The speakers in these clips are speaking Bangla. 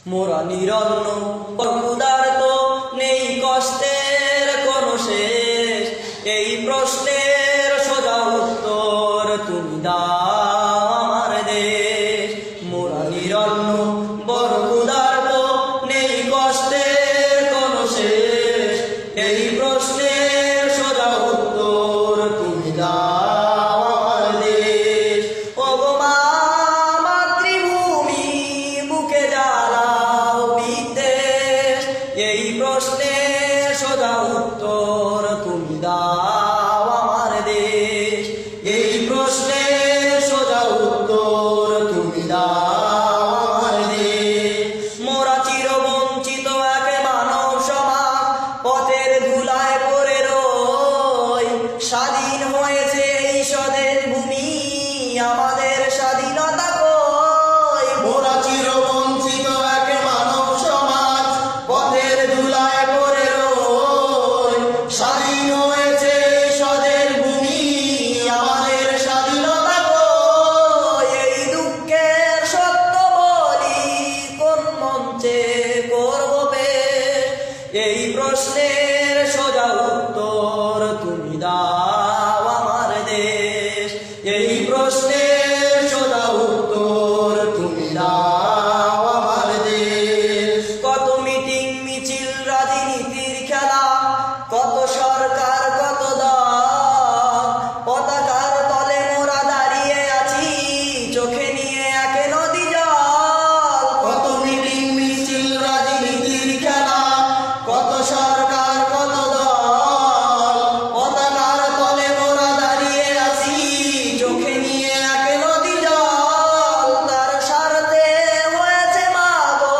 মোরা নিরন্ন ক্ষুধার্ত, নেই কষ্টের কোনো শেষ। এই প্রশ্নের সোজা উত্তর তুমি দাও আমার দেশ। মোরা নিরন্ন বড় ক্ষুধার্ত, নেই কষ্টের কোনো শেষ। এই প্রশ্নের সোজা উত্তর তুমি দাও আমার দেশ। ও গো মা মাতৃভূমি, বুকে জ্বালাও বিদ্বেষ। এই প্রশ্নের সোজা উত্তর তুমি দাও আমার দেশ। এই প্রশ্নের সোজা উত্তর তুমি দাও আমার দেশ। মোরা চিরবঞ্চিত এক মানব সমাজ, পথের ধুলায় পড়ে রই। স্বাধীন হয়েছে এই স্বদেশ ভূমি, আমাদের স্বাধীনতা কই? মোরা চিরবঞ্চিত এক মানব সমাজ, পথের ধুলায় পড়ে রই। স্বাধীন হয়েছে এই স্বদেশ ভূমি, আমাদের স্বাধীনতা কই? এই দুঃখের সত্য বলি, কোন মঞ্চে করব পেশ? এই প্রশ্নের সোজা উত্তর তুমি দাও আমার দেশ। এই প্রশ্নের সোজা উত্তর তুমি দাও আমার দেশ। কত মিটিং মিছিল রাজনীতির খেলা, কত সরকার কত দল, পতাকার তলে মোরা দাঁড়িয়ে আছি, চোখে নিয়ে একে নদী জল। কত মিটিং মিছিল রাজনীতির খেলা, কত সরকার কত দল, পতাকার তলে মোরা দাঁড়িয়ে আছি, চোখে নিয়ে একে নদী জল। তার স্বার্থে হয়েছে মাগো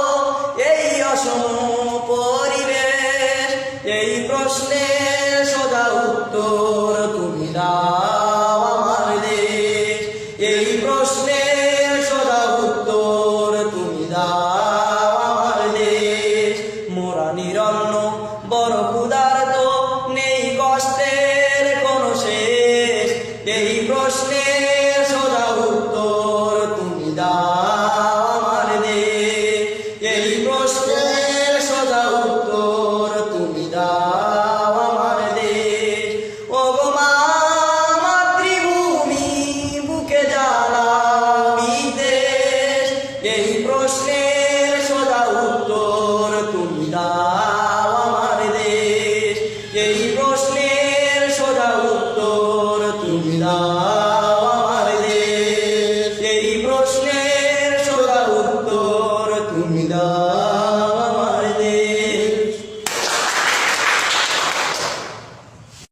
এই অসম পরিবেশ। এই প্রশ্নের সোজা উত্তর তুমি দাও আমার দেশ। এই প্রশ্নের সোজা উত্তর তুমি দাও আমার দেশ। মোরা নিরন্ন বড় ক্ষুধার্ত, নেই কষ্টের কোনো শেষ। এই প্রশ্নের সোজা উত্তর তুমি দাও আমার দেশ। এই প্রশ্নের সোজা উত্তর তুমি দাও আমার দেশ। ও গো মা মাতৃভূমি, বুকে জ্বালাও বিদ্বেষ। এই প্রশ্নের সোজা উত্তর তুমি দাও আমার দেশ। এই প্রশ্নের সোজা উত্তর তুমি দাও আমার দেশ। এই প্রশ্নের সোজা উত্তর তুমি দাও।